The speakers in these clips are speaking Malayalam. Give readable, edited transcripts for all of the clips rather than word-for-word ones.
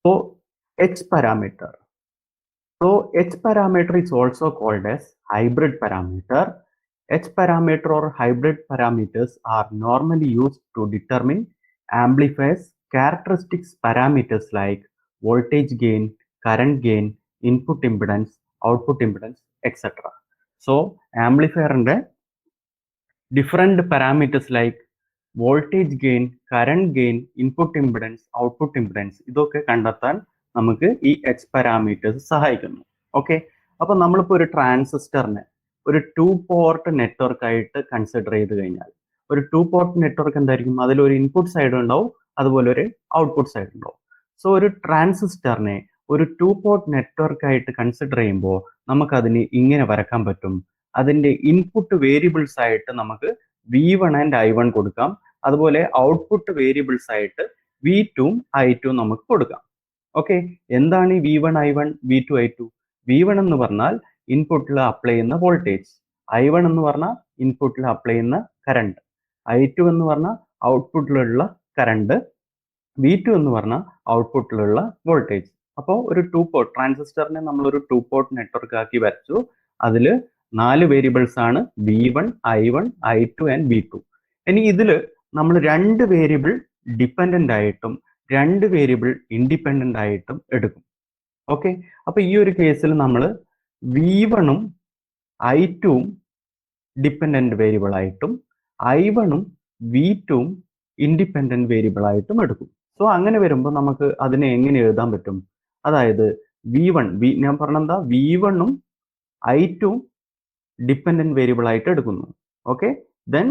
So H parameter. So H parameter is also called as hybrid parameter. H parameter or hybrid parameters are normally used to determine amplifiers characteristics parameters like voltage gain, current gain, input impedance, output impedance, etc. So amplifier and different parameters like voltage gain, current gain, input impedance, output impedance ഇതൊക്കെ കണ്ടെത്താൻ നമുക്ക് ഈ എച്ച് പാരാമീറ്റേഴ്സ് സഹായിക്കുന്നു. ഓക്കെ, അപ്പൊ നമ്മളിപ്പോൾ ഒരു ട്രാൻസിസ്റ്ററിനെ ഒരു 2 പോർട്ട് നെറ്റ്വർക്ക് ആയിട്ട് കൺസിഡർ ചെയ്ത് കഴിഞ്ഞാൽ ഒരു 2 പോർട്ട് നെറ്റ്വർക്ക് എന്തായിരിക്കും? അതിലൊരു ഇൻപുട്ട് സൈഡ് ഉണ്ടാവും, അതുപോലെ ഒരു ഔട്ട്പുട്ട് സൈഡ് ഉണ്ടാവും. സോ ഒരു ട്രാൻസിസ്റ്ററിനെ ഒരു 2 പോർട്ട് നെറ്റ്വർക്ക് ആയിട്ട് കൺസിഡർ ചെയ്യുമ്പോൾ നമുക്ക് അതിന് ഇങ്ങനെ വരക്കാൻ പറ്റും. അതിന്റെ ഇൻപുട്ട് വേരിയബിൾസ് ആയിട്ട് നമുക്ക് V1 ആൻഡ് I1 കൊടുക്കാം, അതുപോലെ ഔട്ട്പുട്ട് വേരിയബിൾസ് ആയിട്ട് V2ഉം I2ഉം നമുക്ക് കൊടുക്കാം. ഓക്കെ, എന്താണ് ഈ V1 I1 V2 I2? V1 എന്ന് പറഞ്ഞാൽ ഇൻപുട്ടിൽ അപ്ലൈ ചെയ്യുന്ന വോൾട്ടേജ്, I1 എന്ന് പറഞ്ഞാൽ ഇൻപുട്ടിൽ അപ്ലൈ ചെയ്യുന്ന കറണ്ട്, I2 എന്ന് പറഞ്ഞാൽ ഔട്ട്പുട്ടിലുള്ള കറണ്ട്, V2 എന്ന് പറഞ്ഞാൽ ഔട്ട്പുട്ടിലുള്ള വോൾട്ടേജ്. അപ്പോൾ ഒരു 2 പോർട്ട് ട്രാൻസിസ്റ്ററിനെ നമ്മൾ ഒരു 2 പോർട്ട് നെറ്റ്വർക്ക് ആക്കി വരച്ചു. അതിൽ 4 വേരിയബിൾസ് ആണ് V1, I1, I2 and V2. ഇനി ഇതിൽ നമ്മൾ 2 വേരിയബിൾ ഡിപ്പെൻഡന്റ് ആയിട്ടും 2 വേരിയബിൾ ഇൻഡിപെൻഡന്റ് ആയിട്ടും എടുക്കും. ഓക്കെ, അപ്പൊ ഈ ഒരു കേസിൽ നമ്മൾ V1ഉം I2ഉം ഡിപ്പെൻഡന്റ് വേരിയബിൾ ആയിട്ടും I1ഉം V2ഉം ഇൻഡിപെൻഡന്റ് വേരിയബിൾ ആയിട്ടും എടുക്കും. സോ അങ്ങനെ വരുമ്പോൾ നമുക്ക് അതിനെ എങ്ങനെ എഴുതാൻ പറ്റും? അതായത് ഞാൻ പറഞ്ഞെന്താ, V1ഉം I2ഉം ഡിപ്പെൻഡന്റ് വേരിയബിൾ ആയിട്ട് എടുക്കുന്നു. ഓക്കെ, ദെൻ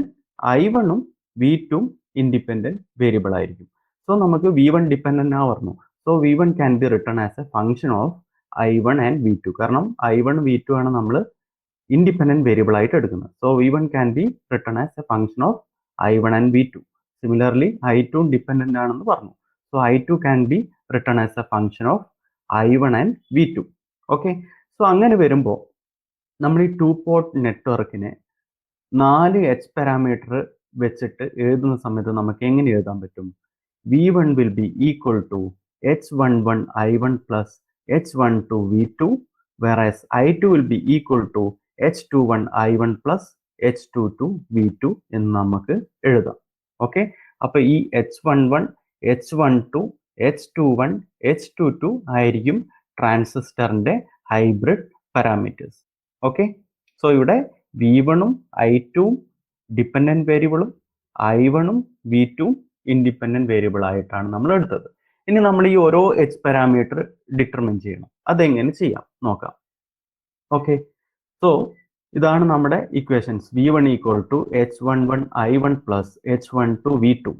I1ഉം V2ഉം ഇൻഡിപെൻഡന്റ് വേരിയബിൾ ആയിരിക്കും. സോ നമുക്ക് V1 ഡിപ്പെൻഡന്റ് ആ പറഞ്ഞു. So V1 can be written as A function of I1 and V2. കാരണം I1 V2 ആണ് നമ്മൾ ഇൻഡിപെൻഡന്റ് വേരിയബിൾ ആയിട്ട് എടുക്കുന്നത്. So V1 can be written as A function of I1 and V2. Similarly I2 dependent ആണെന്ന് പറഞ്ഞു. So I2 can be written as A function of I1 and V2. Okay, so അങ്ങനെ വരുമ്പോൾ നമ്മൾ ഈ 2 പോർട്ട് നെറ്റ്വർക്കിനെ 4 എച്ച് പാരാമീറ്റർ വെച്ചിട്ട് എഴുതുന്ന സമയത്ത് നമുക്ക് എങ്ങനെ എഴുതാൻ പറ്റും? V1 will be equal to H11 I1 plus H12 V2, whereas I2 will be equal to H21 I1 plus H22 V2 എന്ന് നമുക്ക് എഴുതാം. ഓക്കെ, അപ്പൊ ഈ H11, H12, H21, H22 ആയിരിക്കും ട്രാൻസിസ്റ്ററിന്റെ ഹൈബ്രിഡ് പാരാമീറ്റേഴ്സ്. ഓക്കെ, സോ ഇവിടെ V1ഉം I2ഉം ഡിപ്പെൻഡന്റ് വേരിയബിളും I1ഉം V2ഉം ഇൻഡിപെൻഡന്റ് വേരിയബിൾ ആയിട്ടാണ് നമ്മൾ എടുത്തത്. ഇനി നമ്മൾ ഈ ഓരോ എച്ച് പാരാമീറ്റർ ഡിറ്റർമിൻ ചെയ്യണം. അതെങ്ങനെ ചെയ്യാം നോക്കാം. ഓക്കെ, സോ ഇതാണ് നമ്മുടെ equations. V1 equal to H11 I1 plus H12 V2.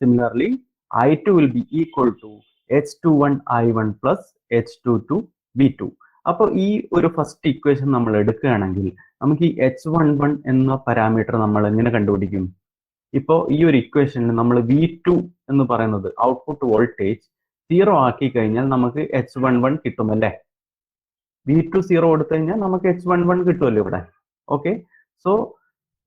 Similarly I2 will be equal to H21 I1 plus H22 V2. അപ്പോൾ ഈ ഒരു ഫസ്റ്റ് ഇക്വേഷൻ നമ്മൾ എടുക്കുകയാണെങ്കിൽ നമുക്ക് ഈ H11 എന്ന പാരാമീറ്റർ നമ്മൾ എങ്ങനെ കണ്ടുപിടിക്കും? ഇപ്പോൾ ഈ ഒരു ഇക്വേഷനിൽ നമ്മൾ V2 എന്ന് പറയുന്നത് ഔട്ട്പുട്ട് വോൾട്ടേജ് 0 ആക്കി കഴിഞ്ഞാൽ നമുക്ക് H11 കിട്ടും അല്ലേ? V2 0 കൊടുത്തു കഴിഞ്ഞാൽ നമുക്ക് H11 കിട്ടുമല്ലോ ഇവിടെ. ഓക്കെ, സോ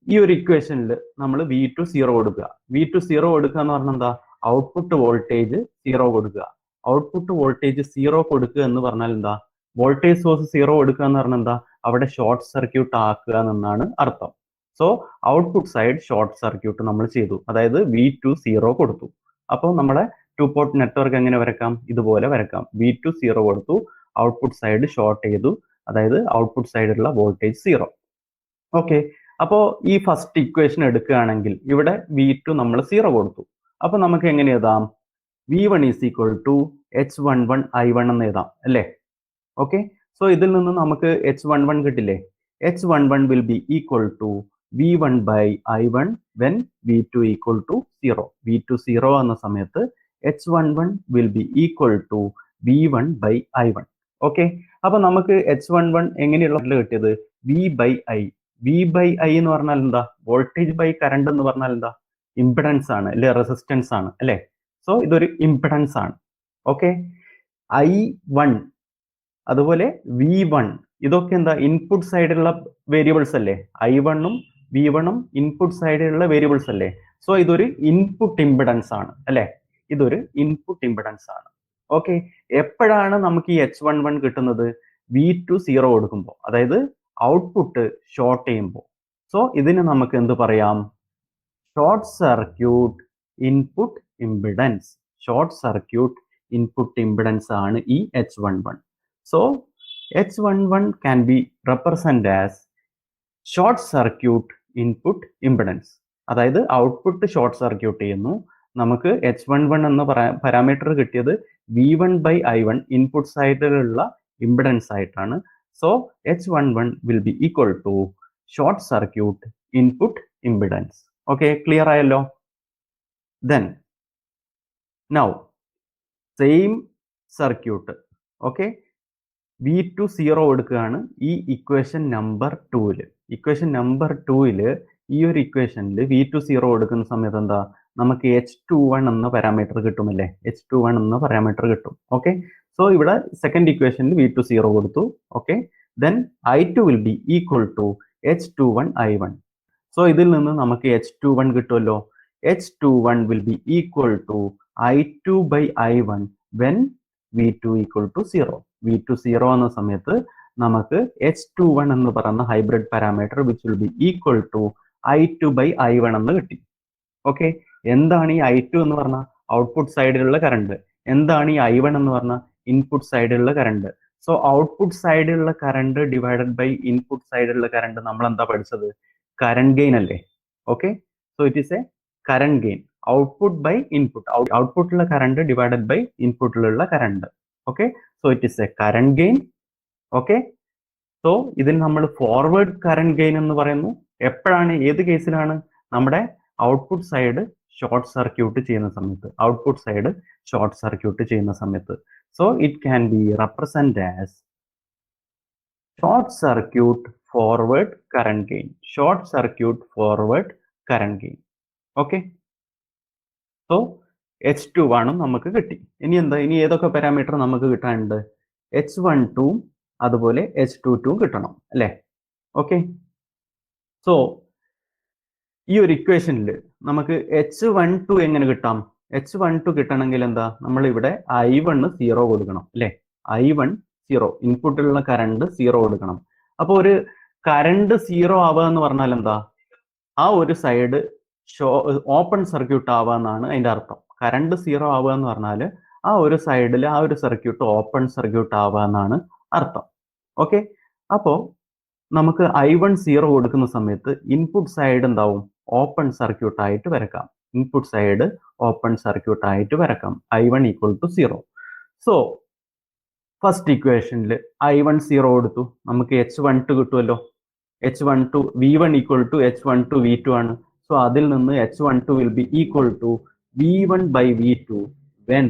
ഈ ഒരു ഇക്വേഷനിൽ നമ്മൾ V2 0 കൊടുക്കുക. V2 0 കൊടുക്കുക എന്ന് പറഞ്ഞാൽ എന്താ? ഔട്ട്പുട്ട് വോൾട്ടേജ് 0 കൊടുക്കുക. ഔട്ട്പുട്ട് വോൾട്ടേജ് 0 കൊടുക്കുക എന്ന് പറഞ്ഞാൽ എന്താ? വോൾട്ടേജ് സോഴ്സ് 0 കൊടുക്കുക എന്ന് പറഞ്ഞാൽ എന്താ? അവിടെ ഷോർട്ട് സർക്യൂട്ട് ആക്കുക എന്നാണ് അർത്ഥം. So output side short circuit നമ്മൾ ചെയ്തു, അതായത് V2 0 കൊടുത്തു. അപ്പോൾ നമ്മുടെ 2 പോർട്ട് നെറ്റ്വർക്ക് എങ്ങനെ വരക്കാം? ഇതുപോലെ വരക്കാം. V2 0 കൊടുത്തു, ഔട്ട്പുട്ട് സൈഡ് ഷോർട്ട് ചെയ്തു, അതായത് ഔട്ട്പുട്ട് സൈഡിലുള്ള വോൾട്ടേജ് 0. ഓക്കെ, അപ്പോൾ ഈ ഫസ്റ്റ് ഇക്വേഷൻ എടുക്കുകയാണെങ്കിൽ ഇവിടെ V2 നമ്മൾ 0 കൊടുത്തു. അപ്പൊ നമുക്ക് എങ്ങനെ എഴുതാം? V1 is equal to H11 I1 എന്ന് എഴുതാം അല്ലേ? ഓക്കെ, സോ ഇതിൽ നിന്ന് നമുക്ക് H11 കിട്ടില്ലേ? H11 will be equal to V1 by I1 when V2 equal to 0. V2 0 എന്ന സമയത്ത് H11 will be equal to V1 by I1. Okay, അപ്പൊ നമുക്ക് H11 എങ്ങനെയുള്ള കിട്ടിയത്? V by I. V by I എന്ന് പറഞ്ഞാൽ എന്താ? വോൾട്ടേജ് ബൈ കറണ്ട് എന്ന് പറഞ്ഞാൽ എന്താ? ഇംപിഡൻസ് ആണ് അല്ലെ, റെസിസ്റ്റൻസ് ആണ് അല്ലെ? സോ ഇതൊരു ഇംപിഡൻസ് ആണ്. ഓക്കെ, I1 അതുപോലെ V1 ഇതൊക്കെ എന്താ? ഇൻപുട്ട് സൈഡിലുള്ള വേരിയബിൾസ് അല്ലേ? I1ഉം V1ഉം ഇൻപുട്ട് സൈഡിലുള്ള വേരിയബിൾസ് അല്ലേ? സോ ഇതൊരു ഇൻപുട്ട് ഇംപിഡൻസ് ആണ് അല്ലെ? ഇതൊരു ഇൻപുട്ട് ഇംപിഡൻസ് ആണ്. ഓക്കെ, എപ്പോഴാണ് നമുക്ക് ഈ H11 കിട്ടുന്നത്? V2 0 കൊടുക്കുമ്പോൾ, അതായത് ഔട്ട്പുട്ട് ഷോർട്ട് ചെയ്യുമ്പോൾ. സോ ഇതിന് നമുക്ക് എന്ത് പറയാം? Short circuit input impedance. Short circuit input impedance ആണ് ഈ H11. So H11 can be represented as short circuit input impedance. അതായത് ഔട്ട്പുട്ട് ഷോർട്ട് സർക്യൂട്ട് ചെയ്യുന്നു. നമുക്ക് H11 എന്ന പാരാമീറ്റർ കിട്ടിയത് V1/I1 ഇൻപുട്ട് സൈഡിലുള്ള ഇംപിഡൻസ് ആയിട്ടാണ്. So H11 will be equal to short circuit input impedance. Okay, clear ആയല്ലോ? Then now same circuit. Okay, V2 0 കൊടുക്കുകയാണ് ഈ ഇക്വേഷൻ നമ്പർ 2-ല്. ഇക്വേഷൻ നമ്പർ 2-ല് ഈ ഒരു ഇക്വേഷനിൽ V2 0 കൊടുക്കുന്ന സമയത്ത് എന്താ, നമുക്ക് H21 എന്ന പാരാമീറ്റർ കിട്ടുമല്ലേ? H21 എന്ന പാരാമീറ്റർ കിട്ടും. ഓക്കെ, സോ ഇവിടെ സെക്കൻഡ് ഇക്വേഷനിൽ V2 0 കൊടുത്തു. Okay, then I2 will be equal to H21 I1. So ഇതിൽ നിന്ന് നമുക്ക് H21 കിട്ടുമല്ലോ. H21 will be equal to I2/I1 when V2 equal to 0. V2 0 എന്ന സമയത്ത് നമുക്ക് H21 എന്ന് പറയുന്ന hybrid parameter which will be equal to I2/I1 എന്ന് കിട്ടി. ഓക്കെ, എന്താണ് ഈ I2 എന്ന് പറഞ്ഞാൽ ഔട്ട്പുട്ട് സൈഡിലുള്ള കറണ്ട്? എന്താണ് ഈ I1 എന്ന് പറഞ്ഞാൽ ഇൻപുട്ട് സൈഡിലുള്ള കറണ്ട്? സോ ഔട്ട്പുട്ട് സൈഡിലുള്ള കറണ്ട് ഡിവൈഡഡ് ബൈ ഇൻപുട്ട് സൈഡിലുള്ള കറണ്ട് നമ്മൾ എന്താ പഠിച്ചത്? കറണ്ട് ഗെയിൻ അല്ലേ? Okay, so it is a current gain. Output by input, ഔട്ട്പുട്ടിലുള്ള കറണ്ട് ഡിവൈഡഡ് ബൈ ഇൻപുട്ടിലുള്ള current. Okay, so it is a current gain. Okay, so ഇതിന് നമ്മൾ ഫോർവേഡ് കറണ്ട് ഗെയിൻ എന്ന് പറയുന്നു. എപ്പോഴാണ്, ഏത് കേസിലാണ്? നമ്മുടെ ഔട്ട്പുട്ട് സൈഡ് ഷോർട്ട് സർക്യൂട്ട് ചെയ്യുന്ന സമയത്ത്, ഔട്ട്പുട്ട് സൈഡ് ഷോർട്ട് സർക്യൂട്ട് ചെയ്യുന്ന സമയത്ത്. So it can be represent as short circuit forward current gain. Short circuit forward current gain. Okay, so H21 നമുക്ക് കിട്ടി. ഇനി എന്താ, ഇനി ഏതൊക്കെ പാരാമീറ്റർ നമുക്ക് കിട്ടാനുണ്ട്? H12 അതുപോലെ H22 കിട്ടണം അല്ലേ? ഓക്കെ, സോ ഈ ഒരു ഇക്വേഷനിൽ നമുക്ക് H12 എങ്ങനെ കിട്ടാം? H12 കിട്ടണമെങ്കിൽ എന്താ, നമ്മൾ ഇവിടെ I1 0 കൊടുക്കണം അല്ലേ? I1 0, ഇൻപുട്ടിലുള്ള കറണ്ട് 0 കൊടുക്കണം. അപ്പൊ ഒരു കറണ്ട് 0 ആവുക എന്ന് പറഞ്ഞാൽ എന്താ, ആ ഒരു സൈഡ് ഓപ്പൺ സർക്യൂട്ട് ആവുക എന്നാണ് അതിന്റെ അർത്ഥം. കറണ്ട് 0 ആവുക എന്ന് പറഞ്ഞാൽ ആ ഒരു സൈഡിൽ ആ ഒരു സർക്യൂട്ട് ഓപ്പൺ സർക്യൂട്ട് ആവുക എന്നാണ് അർത്ഥം. ഓക്കെ, അപ്പോ നമുക്ക് I1 0 കൊടുക്കുന്ന സമയത്ത് ഇൻപുട്ട് സൈഡ് എന്താവും? ഓപ്പൺ സർക്യൂട്ട് ആയിട്ട് വരക്കാം. ഇൻപുട്ട് സൈഡ് ഓപ്പൺ സർക്യൂട്ട് ആയിട്ട് വരക്കാം. I1 equal to 0. So first ഇക്വേഷനിൽ I1 0 കൊടുത്തു, നമുക്ക് H12 കിട്ടുമല്ലോ. H12 V1 equal to H12 V2 ആണ്. സോ അതിൽ നിന്ന് H12 will be equal to V1/V2 when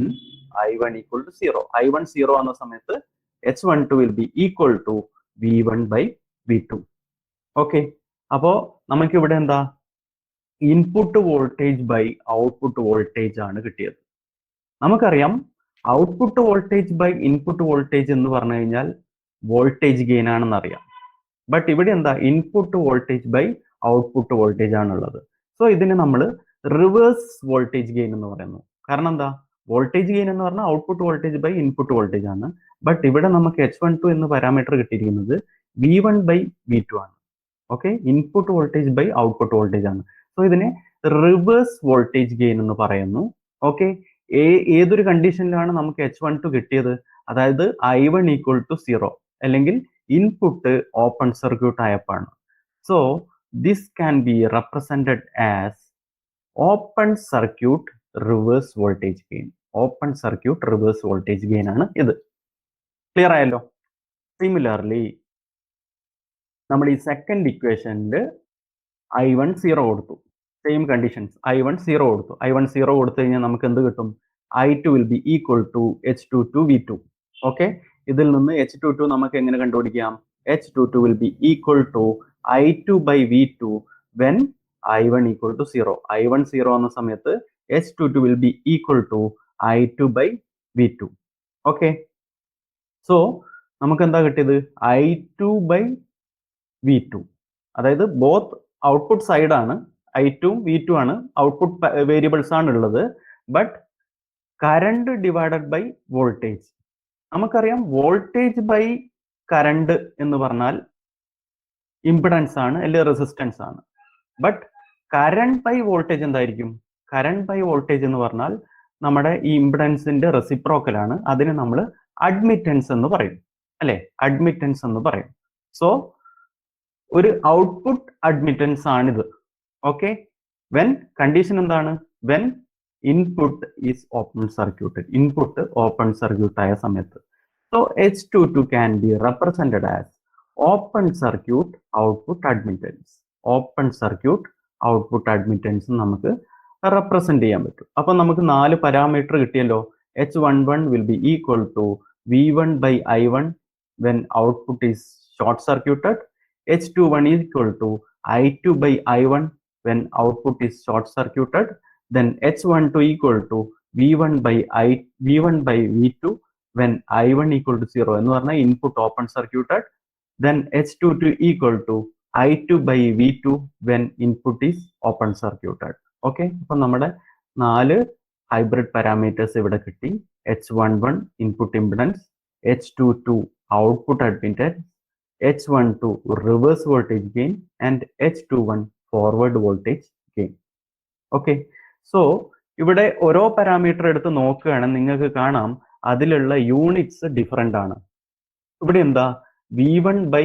I1 equal to 0. I1 0 എന്ന സമയത്ത് H12 will be equal to V1/V2. Okay, അപ്പോ നമുക്ക് ഇവിടെ എന്താ, input voltage by output voltage ആണ് കിട്ടിയത്. നമുക്കറിയാം output voltage by input voltage എന്ന് പറഞ്ഞു കഴിഞ്ഞാൽ വോൾട്ടേജ് ഗെയിൻ ആണെന്ന് അറിയാം. ബട്ട് ഇവിടെ എന്താ, input voltage by output voltage ആണുള്ളത്. സോ ഇതിന് നമ്മൾ റിവേഴ്സ് വോൾട്ടേജ് ഗെയിൻ എന്ന് പറയുന്നു. കാരണം എന്താ, വോൾട്ടേജ് ഗെയിൻ എന്ന് പറഞ്ഞാൽ output voltage by input voltage ആണ്. ബട്ട് ഇവിടെ നമുക്ക് H12 എന്ന പാരാമീറ്റർ കിട്ടിയിരിക്കുന്നത് V1/V2 ആണ്. Okay, input voltage by output voltage ആണ്. സോ ഇതിനെ റിവേഴ്സ് വോൾട്ടേജ് ഗെയിൻ എന്ന് പറയുന്നു. ഓക്കെ, ഏതൊരു കണ്ടീഷനിലാണ് നമുക്ക് H12 കിട്ടിയത്? അതായത് I1 equal to 0 അല്ലെങ്കിൽ ഇൻപുട്ട് ഓപ്പൺ സർക്യൂട്ട് ആയപ്പോഴാണ്. So this can be represented as open circuit reverse voltage gain. Open circuit reverse voltage gain ആണ് ഇത്. ക്ലിയർ ആയല്ലോ? സിമിലർലി നമ്മൾ ഈ സെക്കൻഡ് ഇക്വേഷനിൽ I1 0 കൊടുത്തു. സെയിം കണ്ടീഷൻസ്, I1 0 കൊടുത്തു. I1 0 കൊടുത്തു കഴിഞ്ഞാൽ നമുക്ക് എന്ത് കിട്ടും? I2 will be equal to H22 V2. Okay, ഇതിൽ നിന്ന് H22 നമുക്ക് എങ്ങനെ കണ്ടുപിടിക്കാം? H22 will be equal to I2/V2 when I1 equal to 0. I1 0 എന്ന സമയത്ത് H22 will be equal to I2/V2. Okay, so നമുക്ക് എന്താ കിട്ടിയത്? I2/V2, അതായത് ബോത്ത് ഔട്ട്പുട്ട് സൈഡ് ആണ്, I2 V2 ആണ്, ഔട്ട്പുട്ട് വേരിയബിൾസ് ആണ് ഉള്ളത്. But current divided by voltage. നമുക്കറിയാം വോൾട്ടേജ് ബൈ കറണ്ട് എന്ന് പറഞ്ഞാൽ ഇംപിഡൻസ് ആണ് അല്ലെങ്കിൽ റെസിസ്റ്റൻസ് ആണ്. ബട്ട് കറണ്ട് ബൈ വോൾട്ടേജ് എന്തായിരിക്കും? കറണ്ട് ബൈ വോൾട്ടേജ് എന്ന് പറഞ്ഞാൽ നമ്മുടെ ഈ ഇംപിഡൻസിന്റെ റെസിപ്രോക്കൽ ആണ്. അതിന് നമ്മൾ അഡ്മിറ്റൻസ് എന്ന് പറയും, അല്ലെ? അഡ്മിറ്റൻസ് എന്ന് പറയും. സോ ഒരു ഔട്ട്പുട്ട് അഡ്മിറ്റൻസ് ആണിത്. ഓക്കെ, വെൻ കണ്ടീഷൻ എന്താണ്? When input is open circuit. Input open circuit ആയ സമയത്ത്. So H22 can be represented as open circuit output admittance. Open circuit output admittance നമുക്ക് റെപ്രസെന്റ് ചെയ്യാൻ പറ്റും. അപ്പൊ നമുക്ക് 4 പാരാമീറ്റർ കിട്ടിയല്ലോ. H11 will be equal to V1 by I1 when output is short circuited. H21 is equal to I2 by I1 when output is short circuited. Then H12 equal to V1 by V2 when I1 equal to 0 എന്ന് പറഞ്ഞാൽ input open circuited. Then H22 equal to I2 by V2 when input is open circuited. Okay, അപ്പൊ നമ്മുടെ 4 ഹൈബ്രിഡ് പാരാമീറ്റേഴ്സ് ഇവിടെ കിട്ടി. H11 input impedance, H22 output admittance, H12 reverse voltage gain and H21 forward voltage gain. Okay, so ഇവിടെ ഓരോ പാരാമീറ്റർ എടുത്ത് നോക്കുകയാണെങ്കിൽ നിങ്ങൾക്ക് കാണാം അതിലുള്ള യൂണിറ്റ്സ് ഡിഫറെന്റ് ആണ്. ഇവിടെ എന്താ? V1 by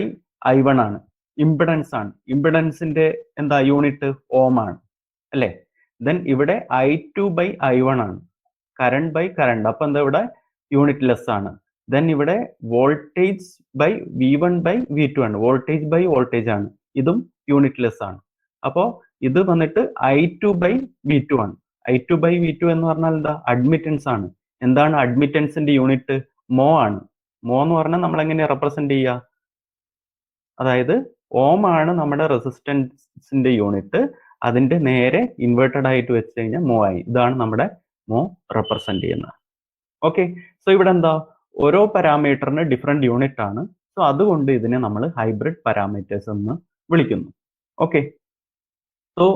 I1 ആണ്, ഇംപിഡൻസ് ആണ്. ഇംപിഡൻസിന്റെ എന്താ യൂണിറ്റ്? ഓം ആണ്, അല്ലെ? ദെൻ ഇവിടെ I2 by I1 ആണ്, കറണ്ട് ബൈ കറണ്ട്. അപ്പൊ എന്താ ഇവിടെ യൂണിറ്റ് ലെസ് ആണ്. ദെൻ ഇവിടെ voltage by V1 by V2 ആണ്, വോൾട്ടേജ് ബൈ വോൾട്ടേജ് ആണ്, ഇതും യൂണിറ്റ് ലെസ് ആണ്. അപ്പോ ഇത് വന്നിട്ട് I2 by V2 ആണ്. I2 by V2 എന്ന് പറഞ്ഞാൽ എന്താ? അഡ്മിറ്റൻസ് ആണ്. എന്താണ് അഡ്മിറ്റൻസിന്റെ യൂണിറ്റ്? മോ ആണ്. മോ എന്ന് പറഞ്ഞാൽ നമ്മൾ എങ്ങനെ റെപ്രസെന്റ് ചെയ്യുക? അതായത് ഓം ആണ് നമ്മുടെ റെസിസ്റ്റൻസിന്റെ യൂണിറ്റ്, അതിന്റെ നേരെ ഇൻവേർട്ടഡ് ആയിട്ട് വെച്ച് കഴിഞ്ഞാൽ മോ ആയി. ഇതാണ് നമ്മുടെ മോ റെപ്രസെന്റ് ചെയ്യുന്നത്. ഓക്കെ, സോ ഇവിടെ എന്താ? ഓരോ പാരാമീറ്ററിന് ഡിഫറെന്റ് യൂണിറ്റ് ആണ്. സോ അതുകൊണ്ട് ഇതിനെ നമ്മൾ ഹൈബ്രിഡ് പാരാമീറ്റേഴ്സ് എന്ന് വിളിക്കുന്നു. ഓക്കെ, സോ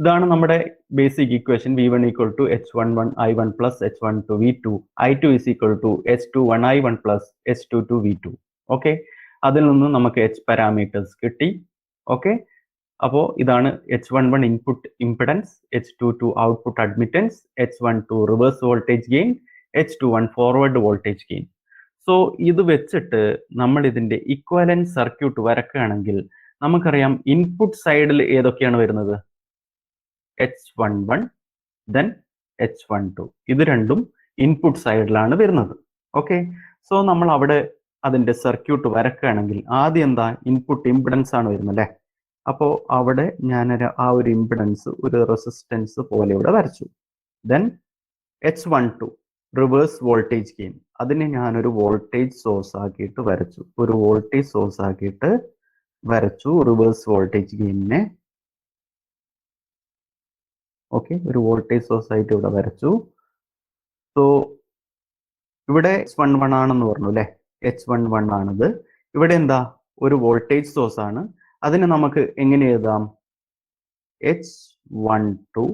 ഇതാണ് നമ്മുടെ basic equation. V1 equal to H11 I1 plus H12 V2. I2 is equal to H21 I1 plus H22 V2. Okay, അതിൽ നിന്ന് നമുക്ക് H പാരാമീറ്റേഴ്സ് കിട്ടി. ഓക്കെ, അപ്പോൾ ഇതാണ് H11 input impedance, H22 output admittance, H12 reverse voltage gain, H21 forward voltage gain. So ഇത് വെച്ചിട്ട് നമ്മൾ ഇതിന്റെ ഇക്വലന്റ് സർക്യൂട്ട് വരക്കുകയാണെങ്കിൽ നമുക്കറിയാം ഇൻപുട്ട് സൈഡിൽ ഏതൊക്കെയാണ് വരുന്നത്? H11 then H12. ഇത് രണ്ടും ഇൻപുട്ട് സൈഡിലാണ് വരുന്നത്. ഓക്കെ, സോ നമ്മൾ അവിടെ അതിന്റെ സർക്യൂട്ട് വരക്കുകയാണെങ്കിൽ ആദ്യം എന്താ? ഇൻപുട്ട് ഇംപിഡൻസ് ആണ് വരുന്നത്, അല്ലേ? അപ്പോൾ അവിടെ ഞാനൊരു ആ ഒരു ഇംപിഡൻസ് ഒരു റെസിസ്റ്റൻസ് പോലെ ഇവിടെ വരച്ചു. Then H12 reverse voltage gain, അതിനെ ഞാനൊരു വോൾട്ടേജ് സോഴ്സ് ആക്കിയിട്ട് വരച്ചു. ഒരു വോൾട്ടേജ് സോഴ്സ് ആക്കിയിട്ട് വരച്ചു റിവേഴ്സ് വോൾട്ടേജ് ഗെയിനിനെ. ഓക്കെ, ഒരു വോൾട്ടേജ് സോഴ്സ് ആയിട്ട് ഇവിടെ വരച്ചു. സോ ഇവിടെ H11 ആണെന്ന് പറഞ്ഞു, അല്ലെ? H11 ആണിത്. ഇവിടെ എന്താ? ഒരു വോൾട്ടേജ് സോഴ്സ് ആണ്. അതിനെ നമുക്ക് എങ്ങനെ എഴുതാം? H12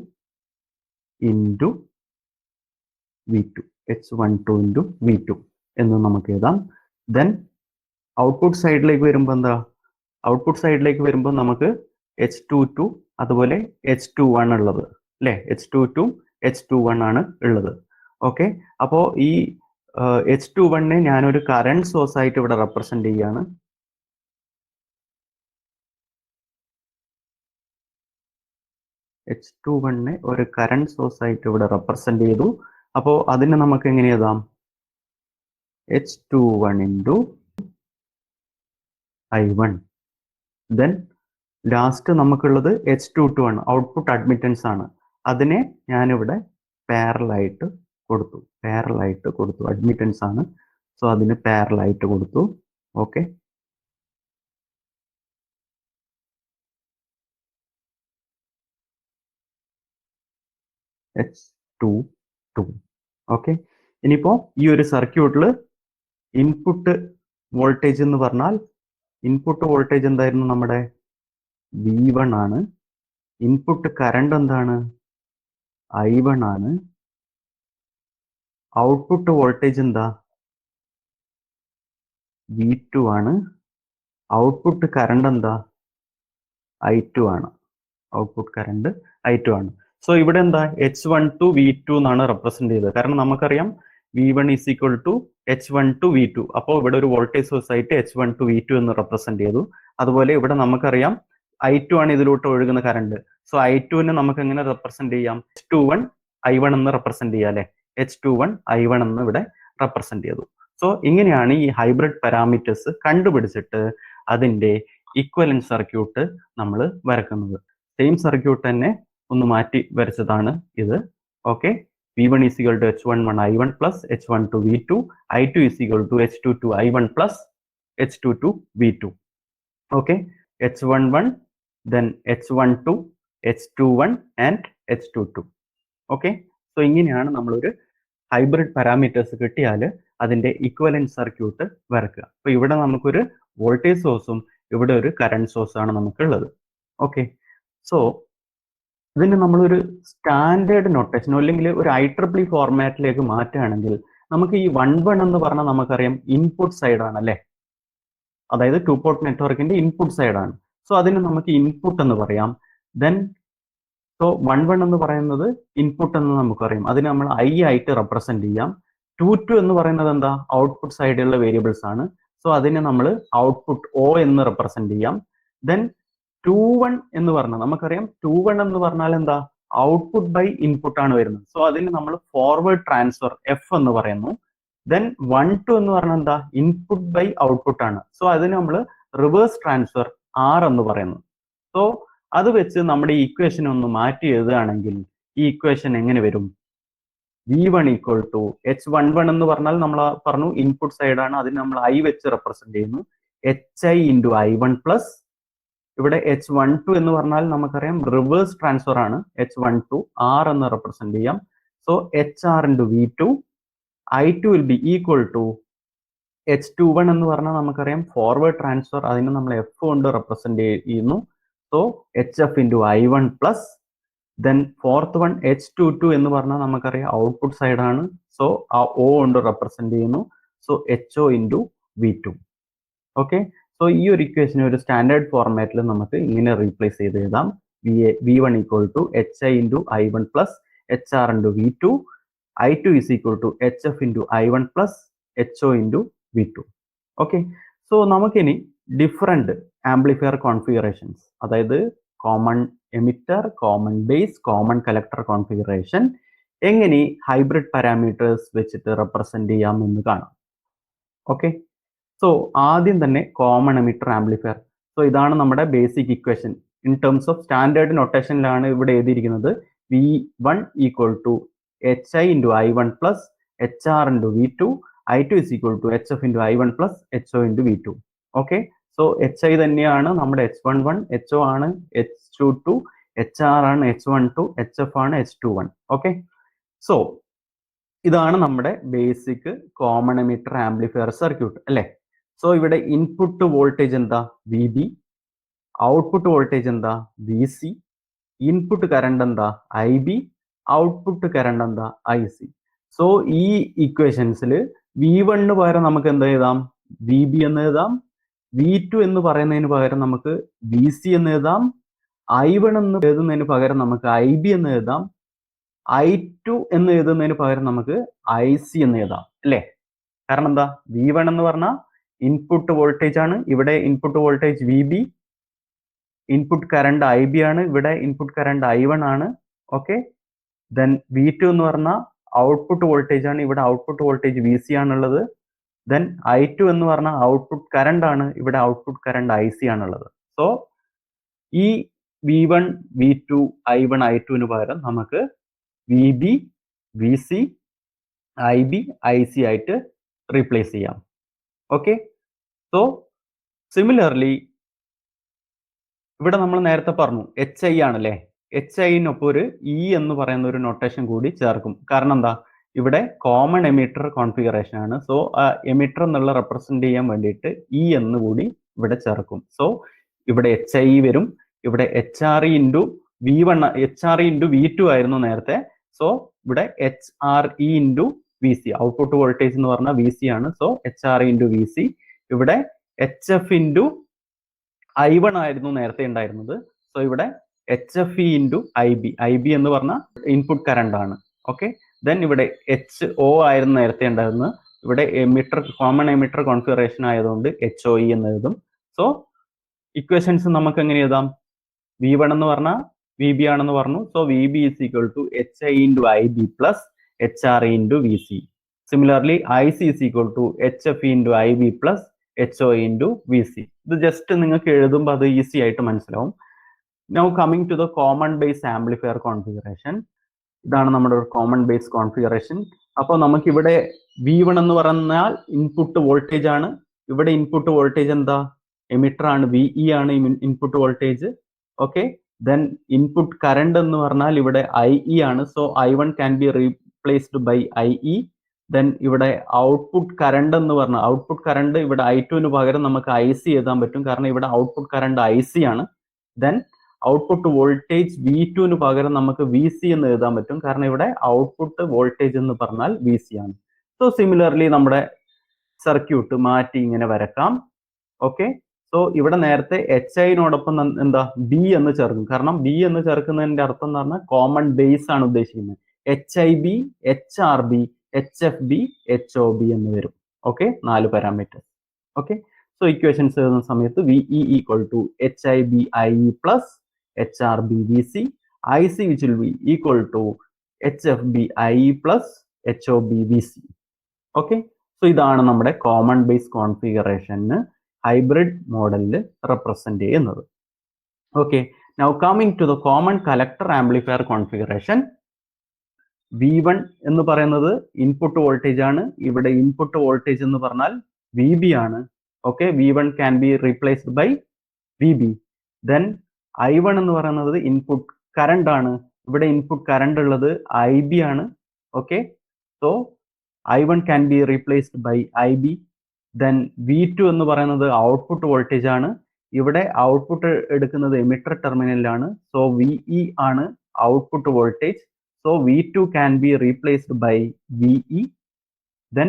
into V2. H12 into V2 എന്ന് നമുക്ക് എഴുതാം. ദെൻ ഔട്ട്പുട്ട് സൈഡിലേക്ക് വരുമ്പോൾ എന്താ? ഔട്ട്പുട്ട് സൈഡിലേക്ക് വരുമ്പോൾ നമുക്ക് H22 അതുപോലെ H21 ഉള്ളത്, അല്ലെ? H22 H21 ആണ് ഉള്ളത്. ഓക്കെ, അപ്പോൾ ഈ H21 ഞാനൊരു കറണ്ട് സോഴ്സ് ആയിട്ട് ഇവിടെ റെപ്രസെന്റ് ചെയ്യാണ്. H21 ഒരു കറണ്ട് സോഴ്സ് ആയിട്ട് ഇവിടെ റെപ്രസെന്റ് ചെയ്തു. അപ്പോൾ അതിനെ നമുക്ക് എങ്ങനെ എഴുതാം? H21 into I1. Then last നമുക്കുള്ളത് H22 ആണ്, ഔട്ട്പുട്ട് അഡ്മിറ്റൻസ് ആണ്. അതിനെ ഞാനിവിടെ പാരലായിട്ട് കൊടുത്തു. അഡ്മിറ്റൻസ് ആണ്, സോ അതിന് പാരലായിട്ട് കൊടുത്തു. Okay, H22. ഓക്കെ, ഇനിയിപ്പോ ഈ ഒരു സർക്യൂട്ടിൽ ഇൻപുട്ട് വോൾട്ടേജ് എന്ന് പറഞ്ഞാൽ ഇൻപുട്ട് വോൾട്ടേജ് എന്തായിരുന്നു? നമ്മുടെ V1 ആണ്. ഇൻപുട്ട് കറണ്ട് എന്താണ്? I1 ആണ്. ഔട്ട്പുട്ട് വോൾട്ടേജ് എന്താ? V2 ആണ്. ഔട്ട്പുട്ട് കറണ്ട് എന്താ? I2 ആണ്. ഔട്ട്പുട്ട് കറണ്ട് I2 ആണ്. സോ ഇവിടെ എന്താ H12 V2 എന്നാണ് റെപ്രസെന്റ് ചെയ്തത്. കാരണം നമുക്കറിയാം V1 is equal to H12 V2. അപ്പോൾ ഇവിടെ ഒരു വോൾട്ടേജ് സോഴ്സ് ആയിട്ട് H12 V2 എന്ന് റെപ്രസെന്റ് ചെയ്തു. അതുപോലെ ഇവിടെ നമുക്കറിയാം I2 ആണ് ഇതിലോട്ട് ഒഴുകുന്ന കറണ്ട്. സോ I2നെ നമുക്ക് എങ്ങനെ റെപ്രസെന്റ് ചെയ്യാം? H21 I1 എന്ന് റെപ്രസെന്റ് ചെയ്യാം അല്ലെ? H21 I1 എന്ന് ഇവിടെ റെപ്രസെന്റ് ചെയ്തു. സോ ഇങ്ങനെയാണ് ഈ ഹൈബ്രിഡ് പാരാമീറ്റേഴ്സ് കണ്ടുപിടിച്ചിട്ട് അതിന്റെ ഇക്വലന്റ് സർക്യൂട്ട് നമ്മൾ വരക്കുന്നത്. സെയിം സർക്യൂട്ട് തന്നെ ഒന്ന് മാറ്റി വരച്ചതാണ് ഇത്. Okay, V1 is equal to H11 I1 plus H12 V2, I2 is equal to H22 I1 plus H22 V2. Okay, H11, then H12, H21 and H22. Okay, so ഇങ്ങനെയാണ് നമ്മളൊരു ഹൈബ്രിഡ് പാരാമീറ്റേഴ്സ് കിട്ടിയാൽ അതിന്റെ ഇക്വലന്റ് സർക്യൂട്ട് വരക്കുക. അപ്പൊ ഇവിടെ നമുക്കൊരു വോൾട്ടേജ് സോഴ്സും ഇവിടെ ഒരു കറണ്ട് സോഴ്സാണ് നമുക്കുള്ളത്. ഓക്കെ, സോ ഇതിന് നമ്മളൊരു സ്റ്റാൻഡേർഡ് നൊട്ടേഷൻ അല്ലെങ്കിൽ ഒരു IEEE ഫോർമാറ്റിലേക്ക് മാറ്റുകയാണെങ്കിൽ നമുക്ക് ഈ 1 എന്ന് പറഞ്ഞാൽ നമുക്കറിയാം ഇൻപുട്ട് സൈഡ് ആണ് അല്ലെ? അതായത് 2 പോർട്ട് നെറ്റ്വർക്കിന്റെ ഇൻപുട്ട് സൈഡ് ആണ്. സോ അതിന് നമുക്ക് ഇൻപുട്ട് എന്ന് പറയാം. ദെൻ സോ 1 എന്ന് പറയുന്നത് ഇൻപുട്ട് എന്ന് നമുക്കറിയാം. അതിന് നമ്മൾ I ആയിട്ട് റെപ്രസെന്റ് ചെയ്യാം. 2 എന്ന് പറയുന്നത് എന്താ? ഔട്ട്പുട്ട് സൈഡിലുള്ള വേരിയബിൾസ് ആണ്. സോ അതിനെ നമ്മൾ ഔട്ട്പുട്ട് O എന്ന് റെപ്രസെന്റ് ചെയ്യാം. ദെൻ 21 എന്ന് പറഞ്ഞാൽ നമുക്കറിയാം 21 എന്ന് പറഞ്ഞാൽ എന്താ? ഔട്ട്പുട്ട് ബൈ ഇൻപുട്ട് ആണ് വരുന്നത്. സോ അതിന് നമ്മൾ ഫോർവേഡ് ട്രാൻസ്ഫർ F എന്ന് പറയുന്നു. ദെൻ 12 എന്ന് പറഞ്ഞാൽ എന്താ? ഇൻപുട്ട് ബൈ ഔട്ട്പുട്ട് ആണ്. സോ അതിന് നമ്മൾ റിവേഴ്സ് ട്രാൻസ്ഫർ R എന്ന് പറയുന്നു. സോ അത് വെച്ച് നമ്മുടെ ഈ ഇക്വേഷൻ ഒന്ന് മാറ്റി എഴുതുകയാണെങ്കിൽ ഈ ഇക്വേഷൻ എങ്ങനെ വരും? V1 ഈക്വൽ ടു H11 എന്ന് പറഞ്ഞാൽ നമ്മൾ പറഞ്ഞു ഇൻപുട്ട് സൈഡ് ആണ്, അതിന് നമ്മൾ I വെച്ച് റെപ്രസെന്റ് ചെയ്യുന്നു. HI ഇൻറ്റു I1 പ്ലസ് ഇവിടെ H12 എന്ന് പറഞ്ഞാൽ നമുക്കറിയാം റിവേഴ്സ് ട്രാൻസ്ഫർ ആണ്. H12 R എന്ന് റെപ്രസെന്റ് ചെയ്യാം. So HR into V2, I2 will be equal to H21 എന്ന് പറഞ്ഞാൽ നമുക്കറിയാം ഫോർവേഡ് ട്രാൻസ്ഫർ, അതിന് നമ്മൾ F കൊണ്ട് റെപ്രസെന്റ് ചെയ്യുന്നു. So HF into I1 plus then fourth one H22 എന്ന് പറഞ്ഞാൽ നമുക്കറിയാം ഔട്ട്പുട്ട് സൈഡ് ആണ്. സോ ആ O കൊണ്ട് റെപ്രസെന്റ് ചെയ്യുന്നു. So HO into V2. Okay, so ഈ ഒരു ഇക്വേഷനെ ഒരു സ്റ്റാൻഡേർഡ് ഫോർമാറ്റിൽ നമുക്ക് ഇങ്ങനെ റീപ്ലേസ് ചെയ്ത് എഴുതാം. V1 equal to HI into I1 plus HR into V2, I2 is equal to HF into I1 plus HO into V2. Okay, so നമുക്കിനി ഡിഫറെന്റ് ആംപ്ലിഫയർ കോൺഫിഗറേഷൻസ്, അതായത് common emitter, common base, common collector configuration എങ്ങനെ ഹൈബ്രിഡ് പാരാമീറ്റേഴ്സ് വെച്ചിട്ട് റെപ്രസെന്റ് ചെയ്യാം എന്ന് കാണാം. ഓക്കെ, സോ ആദ്യം തന്നെ കോമൺ എമിറ്റർ ആംപ്ലിഫയർ. സോ ഇതാണ് നമ്മുടെ basic equation. In terms of standard നൊട്ടേഷനിലാണ് ഇവിടെ എഴുതിയിരിക്കുന്നത്. V1 equal to HI into I1 plus HR into V2, I2 is equal to HF into I1 plus HO into V2. Okay, so HI തന്നെയാണ് നമ്മുടെ H11, HO ആണ് H22, HR ആണ് H12, HF ആണ് H21. ഓക്കെ, സോ ഇതാണ് നമ്മുടെ basic common emitter amplifier circuit അല്ലേ? സോ ഇവിടെ ഇൻപുട്ട് വോൾട്ടേജ് എന്താ? VB, ഔട്ട്പുട്ട് വോൾട്ടേജ് എന്താ? VC, ഇൻപുട്ട് കറണ്ട് എന്താ? IB, ഔട്ട്പുട്ട് കറണ്ട് എന്താ? IC. സോ ഈ ഇക്വേഷൻസിൽ V1 പകരം നമുക്ക് എന്ത് എഴുതാം? VB എന്ന് എഴുതാം. V2 എന്ന് പറയുന്നതിന് പകരം നമുക്ക് VC എന്ന് എഴുതാം. I1 എന്ന് എഴുതുന്നതിന് പകരം നമുക്ക് IB എന്ന് എഴുതാം. I2 എന്ന് എഴുതുന്നതിന് പകരം നമുക്ക് IC എന്ന് എഴുതാം അല്ലേ? കാരണം എന്താ? V1 എന്ന് പറഞ്ഞാൽ ഇൻപുട്ട് വോൾട്ടേജ് ആണ്, ഇവിടെ input voltage VB, input current IB ആണ്, ഇവിടെ ഇൻപുട്ട് കറണ്ട് I1 ആണ്. ഓക്കെ, ദെൻ V2 എന്ന് പറഞ്ഞാൽ ഔട്ട്പുട്ട് വോൾട്ടേജ് ആണ്, ഇവിടെ ഔട്ട്പുട്ട് വോൾട്ടേജ് VC ആണുള്ളത്. ദെൻ I2 എന്ന് പറഞ്ഞാൽ ഔട്ട്പുട്ട് കറണ്ട് ആണ്, ഇവിടെ ഔട്ട്പുട്ട് കറണ്ട് IC ആണുള്ളത്. സോ ഈ V1, V2, I1, I2 പകരം നമുക്ക് VB, VC, IB, IC ആയിട്ട് റീപ്ലേസ് ചെയ്യാം. ഓക്കെ, സോ സിമിലർലി ഇവിടെ നമ്മൾ നേരത്തെ പറഞ്ഞു HI ആണല്ലേ? HIനൊപ്പം ഒരു E എന്ന് പറയുന്ന ഒരു നൊട്ടേഷൻ കൂടി ചേർക്കും. കാരണം എന്താ? ഇവിടെ കോമൺ എമിറ്റർ കോൺഫിഗറേഷൻ ആണ്. സോ എമിറ്റർ എന്നുള്ള റെപ്രസെന്റ് ചെയ്യാൻ വേണ്ടിയിട്ട് E എന്ന് കൂടി ഇവിടെ ചേർക്കും. സോ ഇവിടെ HI വരും, ഇവിടെ HRE into V1, HRE into V2 ആയിരുന്നു നേരത്തെ. സോ ഇവിടെ HRE into V C. Output voltage എന്ന് പറഞ്ഞാൽ വി സി ആണ്. So HR into V C. ഇവിടെ HF ഇൻറ്റു I1 ആയിരുന്നു നേരത്തെ ഉണ്ടായിരുന്നത്. സോ ഇവിടെ HFE ഇൻറ്റു IB. IB എന്ന് പറഞ്ഞാൽ ഇൻപുട്ട് കറണ്ട് ആണ്. ഓക്കെ, ദെൻ ഇവിടെ HO ആയിരുന്നു നേരത്തെ ഉണ്ടായിരുന്നത്. ഇവിടെ എമിറ്റർ, കോമൺ എമിറ്റർ കോൺഫിഗറേഷൻ ആയതുകൊണ്ട് HOE എന്ന് എഴുതും. സോ ഇക്വേഷൻസ് നമുക്ക് എങ്ങനെ എഴുതാം? V1 എന്ന് പറഞ്ഞാൽ VB ആണെന്ന് പറഞ്ഞു. So VB is equal to HI into IB plus HRE into VC. Similarly IC is equal to HFE into IB plus HOE into VC. ഇത് ജസ്റ്റ് നിങ്ങൾക്ക് എഴുതുമ്പോൾ അത് ഈസി ആയിട്ട് മനസ്സിലാവും. Now coming to the common base amplifier configuration. ഇതാണ് നമ്മുടെ ഒരു കോമൺ ബേസ് കോൺഫിഗറേഷൻ. അപ്പോൾ നമുക്കിവിടെ V1 എന്ന് പറഞ്ഞാൽ ഇൻപുട്ട് വോൾട്ടേജ് ആണ്. ഇവിടെ ഇൻപുട്ട് വോൾട്ടേജ് എന്താ? എമിറ്റർ ആണ്, VE ആണ് input voltage. Okay, then input current എന്ന് പറഞ്ഞാൽ ഇവിടെ IE ആണ്. So I1 can be replaced by IE. Then ഇവിടെ ഔട്ട്പുട്ട് കറണ്ട് എന്ന് പറഞ്ഞാൽ ഔട്ട്പുട്ട് കറണ്ട് ഇവിടെ I2 പകരം നമുക്ക് IC എഴുതാൻ പറ്റും, കാരണം ഇവിടെ ഔട്ട്പുട്ട് കറണ്ട് IC ആണ്. ദെൻ ഔട്ട്പുട്ട് വോൾട്ടേജ് V2 പകരം നമുക്ക് VC എന്ന് എഴുതാൻ പറ്റും, കാരണം ഇവിടെ ഔട്ട്പുട്ട് വോൾട്ടേജ് എന്ന് പറഞ്ഞാൽ VC ആണ്. സോ സിമിലർലി നമ്മുടെ സർക്യൂട്ട് മാറ്റി ഇങ്ങനെ വരക്കാം. ഓക്കെ, സോ ഇവിടെ നേരത്തെ HI-നോടൊപ്പം എന്താ B എന്ന് ചേർക്കും. കാരണം B എന്ന് ചേർക്കുന്നതിന്റെ അർത്ഥം എന്ന് പറഞ്ഞാൽ കോമൺ ബേസ് ആണ് ഉദ്ദേശിക്കുന്നത്. HIB, HRB, HFB, HOB എന്ന് വരും. Okay, 4 parameter. Okay, so equations എഴുതുന്ന സമയത്ത് VE equal to HIB IE plus HRB VC, IC which will be equal to HFB IE plus HOB VC. Okay, so ഇതാണ് നമ്മുടെ കോമൺ ബേസ് കോൺഫിഗറേഷന് ഹൈബ്രിഡ് മോഡലിൽ റെപ്രസെന്റ് ചെയ്യുന്നത്. Okay, now coming to the common collector amplifier configuration. V1 എന്ന് പറയുന്നത് ഇൻപുട്ട് വോൾട്ടേജ് ആണ്. ഇവിടെ ഇൻപുട്ട് വോൾട്ടേജ് എന്ന് പറഞ്ഞാൽ VB ആണ്. Okay, V1 can be replaced by VB. Then I1 എന്ന് പറയുന്നത് ഇൻപുട്ട് കറണ്ട് ആണ്. ഇവിടെ ഇൻപുട്ട് കറണ്ട് ഉള്ളത് IB ആണ്. Okay, so I1 can be replaced by IB. Then V2 എന്ന് പറയുന്നത് ഔട്ട്പുട്ട് വോൾട്ടേജ് ആണ്. ഇവിടെ ഔട്ട്പുട്ട് എടുക്കുന്നത് എമിറ്റർ ടെർമിനലിലാണ്. സോ VE ആണ് output voltage. So V2 can be replaced by VE. Then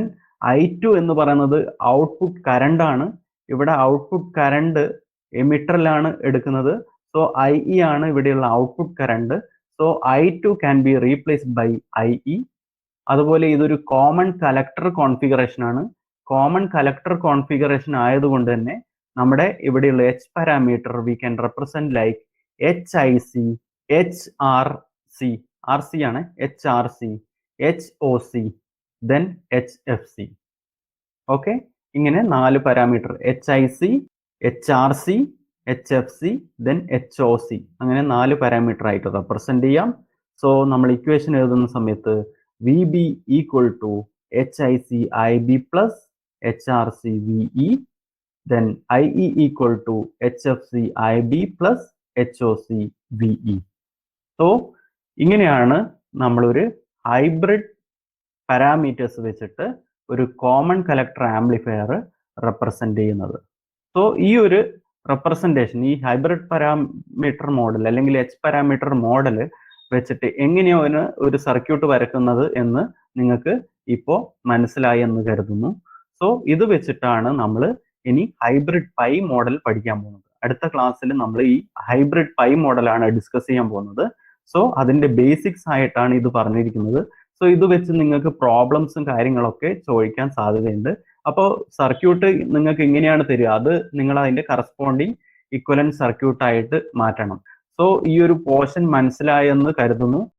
I2 എന്ന് പറയുന്നത് ഔട്ട്പുട്ട് കറണ്ട് ആണ്. ഇവിടെ ഔട്ട്പുട്ട് കറണ്ട് എമിറ്ററിലാണ് എടുക്കുന്നത്. സോ IE ആണ് ഇവിടെയുള്ള output current. So I2 can be replaced by IE. അതുപോലെ ഇതൊരു കോമൺ കളക്ടർ കോൺഫിഗറേഷൻ ആണ്. കോമൺ കളക്ടർ കോൺഫിഗറേഷൻ ആയതുകൊണ്ട് തന്നെ നമ്മുടെ ഇവിടെയുള്ള H parameter we can represent like HIC, HRC, RC ആണ്, HRC, HOC, then HFC. Okay, ഇങ്ങനെ 4 parameter HIC, HRC, HFC, then HOC, അങ്ങനെ 4 പാരാമീറ്റർ ആയിട്ട് റെപ്രസെന്റ് ചെയ്യാം. സോ നമ്മൾ ഇക്വേഷൻ എഴുതുന്ന സമയത്ത് VB equal to HIC IB plus HRC VE, then IE equal to HFC IB plus HOC VE. So ഇങ്ങനെയാണ് നമ്മളൊരു ഹൈബ്രിഡ് പാരാമീറ്റേഴ്സ് വെച്ചിട്ട് ഒരു കോമൺ കളക്ടർ ആംപ്ലിഫയർ റെപ്രസെന്റ് ചെയ്യുന്നത്. സോ ഈ ഒരു റെപ്രസെന്റേഷൻ, ഈ ഹൈബ്രിഡ് പാരാമീറ്റർ മോഡൽ അല്ലെങ്കിൽ H പാരാമീറ്റർ മോഡൽ വെച്ചിട്ട് എങ്ങനെയാണ് ഒരു സർക്യൂട്ട് വരക്കുന്നത് എന്ന് നിങ്ങൾക്ക് ഇപ്പോൾ മനസ്സിലായി എന്ന് കരുതുന്നു. സോ ഇത് വെച്ചിട്ടാണ് നമ്മൾ ഇനി ഹൈബ്രിഡ് പൈ മോഡൽ പഠിക്കാൻ പോകുന്നത്. അടുത്ത ക്ലാസ്സിൽ നമ്മൾ ഈ ഹൈബ്രിഡ് പൈ മോഡലാണ് ഡിസ്കസ് ചെയ്യാൻ പോകുന്നത്. സോ അതിന്റെ ബേസിക്സ് ആയിട്ടാണ് ഇത് പറഞ്ഞിരിക്കുന്നത്. സോ ഇത് വെച്ച് നിങ്ങൾക്ക് പ്രോബ്ലംസും കാര്യങ്ങളൊക്കെ ചോദിക്കാൻ സാധ്യതയുണ്ട്. അപ്പോൾ സർക്യൂട്ട് നിങ്ങൾക്ക് ഇങ്ങനെയാണ് തരിക, അത് നിങ്ങൾ അതിന്റെ കറസ്പോണ്ടിങ് ഇക്വലന്റ് സർക്യൂട്ട് ആയിട്ട് മാറ്റണം. സോ ഈ ഒരു പോർഷൻ മനസ്സിലായെന്ന് കരുതുന്നു.